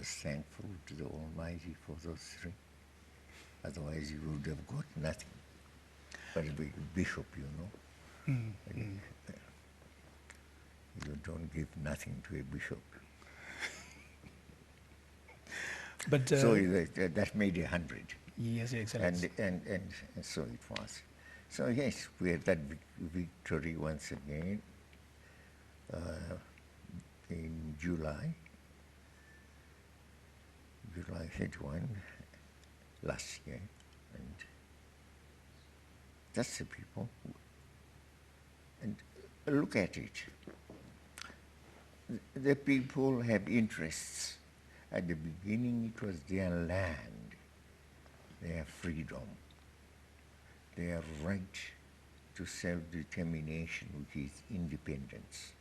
was thankful to the Almighty for those three. Otherwise, he would have got nothing. But a bishop, you know, you don't give nothing to a bishop. But So that made 100. yes, Your Excellency. And so it was. So yes, we had that victory once again in July 31 last year. And that's the people. And look at it. The people have interests. At the beginning, it was their land, their freedom, their right to self-determination, which is independence.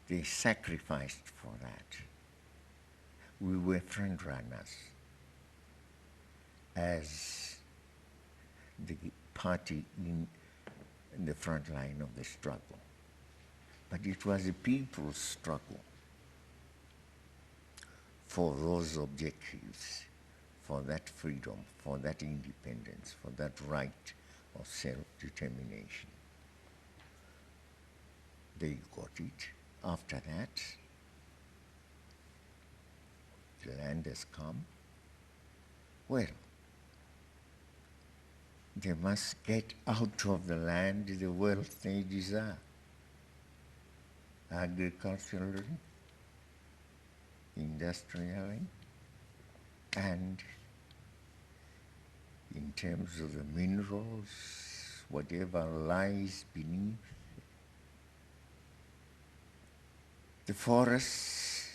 They sacrificed for that. We were front runners as the party in the front line of the struggle. But it was a people's struggle for those objectives, for that freedom, for that independence, for that right of self-determination. They got it. After that, the land has come. Well, they must get out of the land the wealth they desire, agriculturally, industrially, and in terms of the minerals, whatever lies beneath, the forests,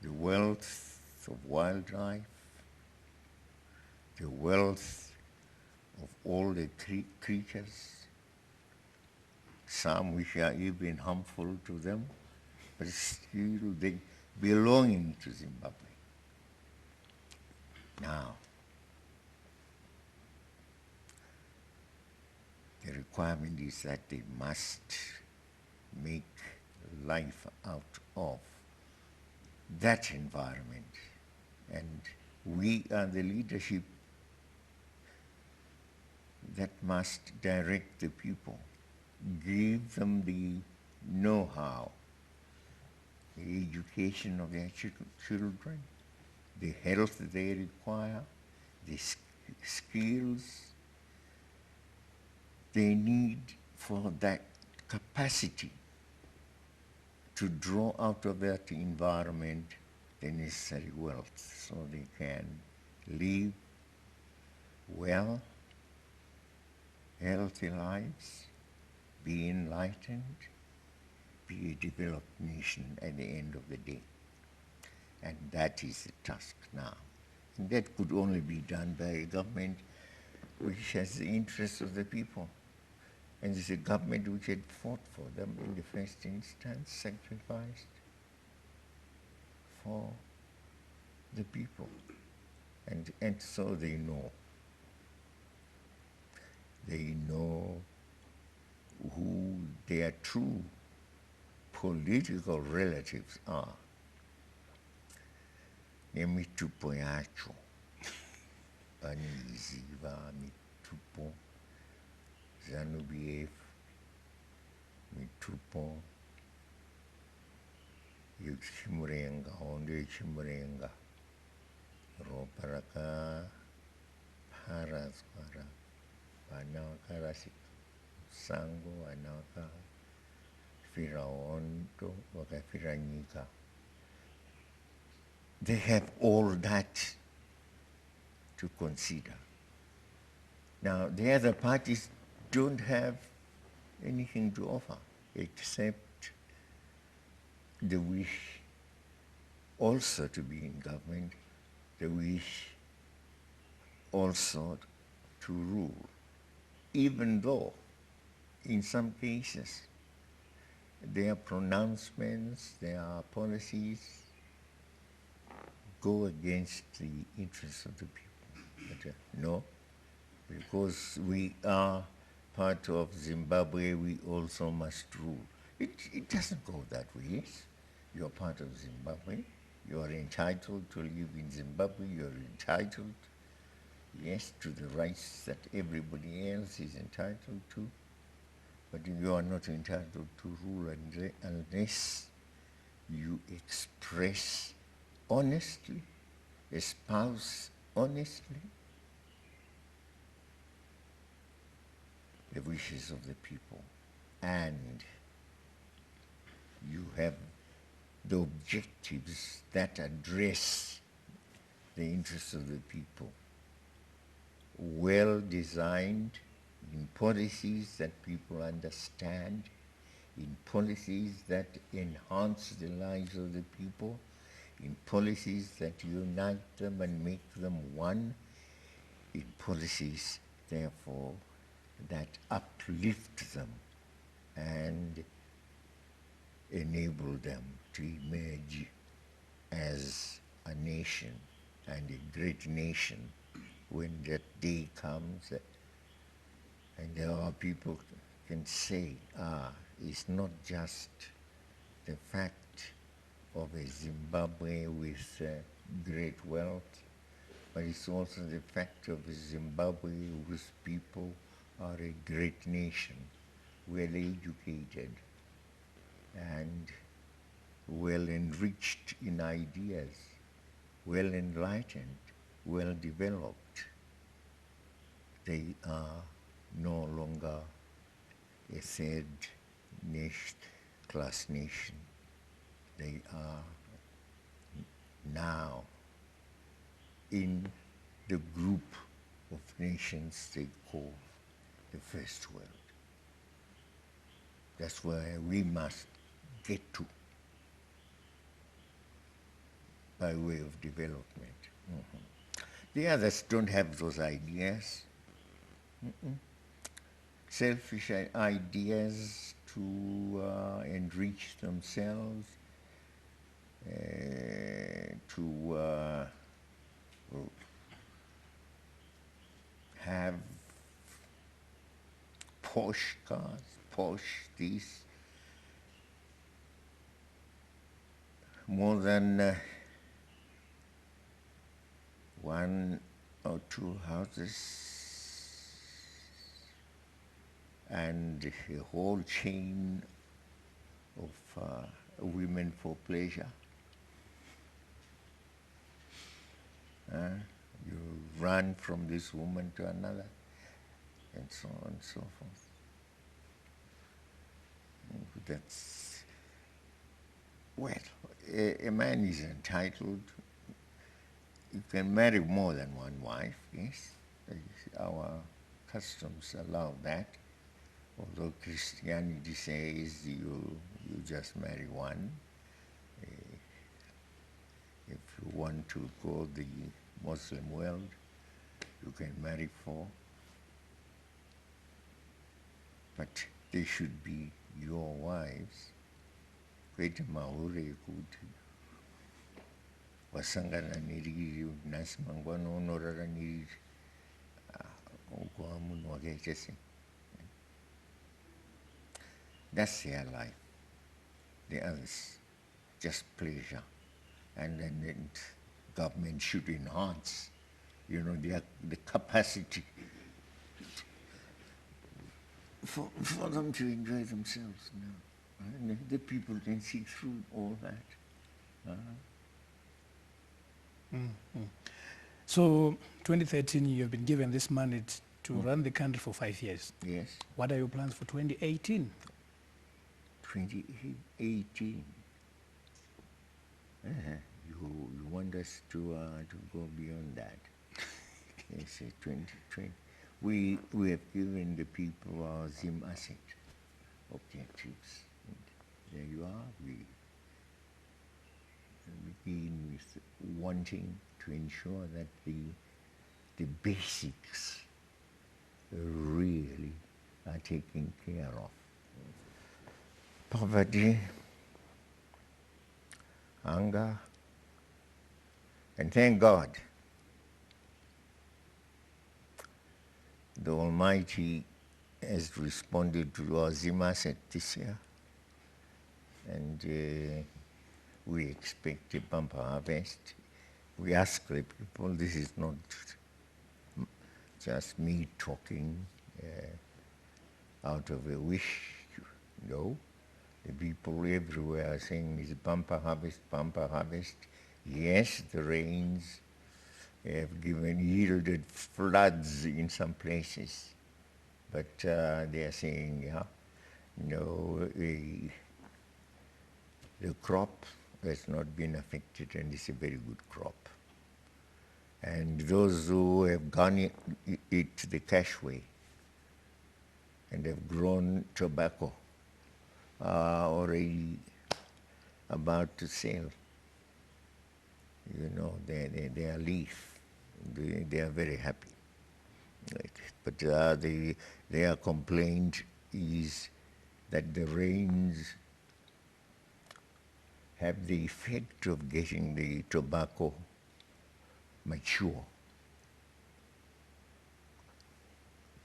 the wealth of wildlife, the wealth of all the creatures, some which are even harmful to them, but still they belonging to Zimbabwe. Now, the requirement is that they must make life out of that environment. And we are the leadership that must direct the people, give them the know-how, the education of their children, the health they require, the skills they need for that capacity to draw out of that environment the necessary wealth so they can live well, healthy lives, be enlightened, be a developed nation at the end of the day. And that is the task now. And that could only be done by a government which has the interests of the people. And it's a government which had fought for them in the first instance, sacrificed for the people. And so they know. They know who their true political relatives are. Nemitupo yacho, vanoiziva mitupo, ZANU-PF, mitupo yechimurenga, hondo yechimurenga, ropa rakaparadzwa, vana vakarasika sango, vana vakafira hondo, vakafira nyika. They have all that to consider. Now, the other parties don't have anything to offer except the wish also to be in government, the wish also to rule, even though in some cases their pronouncements, their policies go against the interests of the people. But, no, because we are part of Zimbabwe, we also must rule. It doesn't go that way. Yes, you're part of Zimbabwe. You're entitled to live in Zimbabwe. You're entitled, yes, to the rights that everybody else is entitled to. But you are not entitled to rule unless you express honestly, espouse honestly the wishes of the people, and you have the objectives that address the interests of the people, well designed in policies that people understand, in policies that enhance the lives of the people, in policies that unite them and make them one, in policies, therefore, that uplift them and enable them to emerge as a nation, and a great nation, when that day comes and our people can say, it's not just the fact of a Zimbabwe with great wealth, but it's also the fact of a Zimbabwe whose people are a great nation, well educated and well enriched in ideas, well enlightened, well developed. They are no longer a third nation, class nation. They are now in the group of nations they call the first world. That's where we must get to by way of development. The others don't have those ideas. Selfish ideas to enrich themselves, to have posh cars, posh this, more than one or two houses, and a whole chain of women for pleasure. You run from this woman to another, and so on and so forth. That's, well, a man is entitled, you can marry more than one wife, yes. Our customs allow that, although Christianity says you just marry one. If you want to go the Muslim world, you can marry four. But they should be your wives. Kwete mahure ekuti wasangana neriri nhasi mangwana unorara neriri ugowa munhu wakaita sei. That's their life. The others, just pleasure. And then government should enhance, the capacity for them to enjoy themselves now. And the people can see through all that. So, 2013, you've been given this mandate to run the country for 5 years. Yes. What are your plans for 2018? 2018. You want us to go beyond that? Yes, 2020. We have given the people our Zim asset objectives. And there you are. We begin with wanting to ensure that the basics really are taken care of. Poverty, hunger, and thank God the Almighty has responded to our Zim asset this year. and we expect a bumper harvest. We ask the people, this is not just me talking out of a wish, no. The people everywhere are saying it's bumper harvest, bumper harvest. Yes, the rains have yielded floods in some places, but they are saying, yeah, no, the crop has not been affected and it's a very good crop. And those who have gone it the cash way and have grown tobacco are already about to sell, their leaf. They are very happy. But their complaint is that the rains have the effect of getting the tobacco mature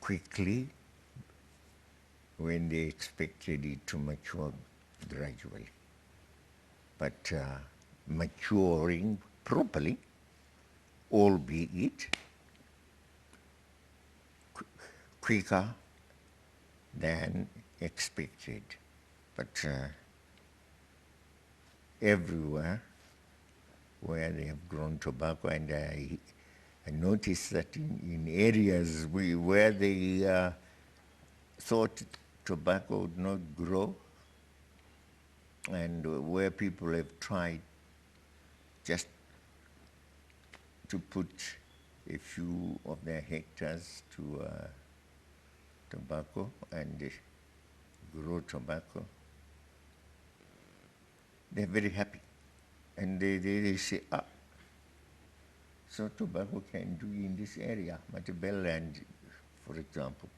quickly when they expected it to mature gradually. But maturing properly, albeit quicker than expected. But everywhere where they have grown tobacco, and I noticed that in areas where they thought tobacco would not grow, and where people have tried just to put a few of their hectares to tobacco and grow tobacco, they're very happy. And they say, so tobacco can do in this area, Matabel land, for example.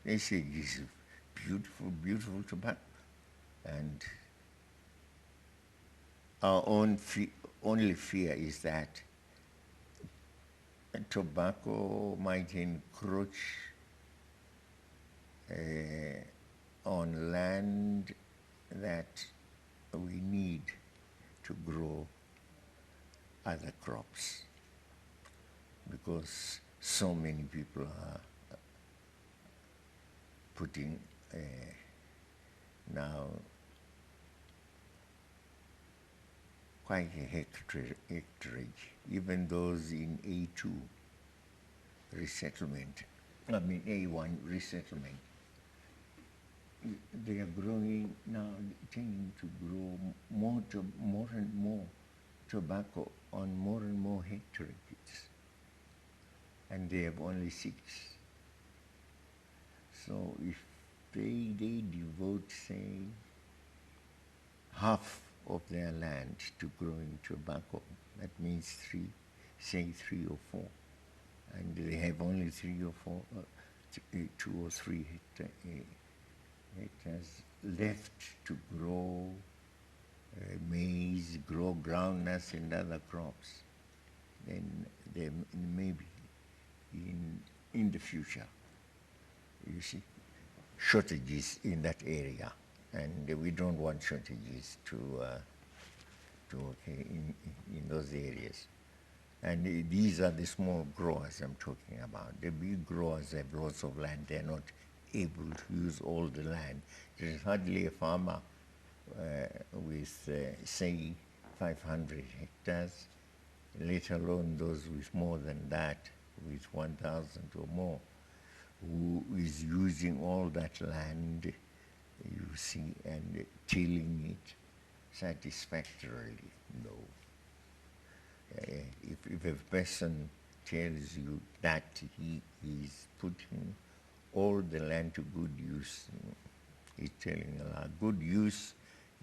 They say this is beautiful, beautiful tobacco. And our only fear is that tobacco might encroach on land that we need to grow other crops, because so many people are putting now quite a hectarage, even those in A2 resettlement, A1 resettlement. They are growing now, tending to grow more and more tobacco on more and more hectares, and they have only 6. So if they devote, say, half of their land to growing tobacco, that means 3 or 4, and they have only 3 or 4, 2 or 3 hectares left to grow maize, grow groundnuts and other crops, then there may be in the future, you see, shortages in that area, and we don't want shortages to occur in those areas. And these are the small growers I'm talking about. The big growers have lots of land. They're not able to use all the land. There's hardly a farmer with, say, 500 hectares, let alone those with more than that, with 1,000 or more, who is using all that land, you see, and tilling it satisfactorily. No. If a person tells you that he is putting all the land to good use, he's telling a lie. Good use,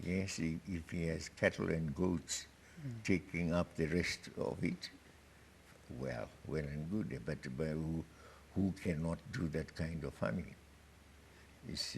yes, if he has cattle and goats taking up the rest of it, well and good, but who cannot do that kind of farming? It's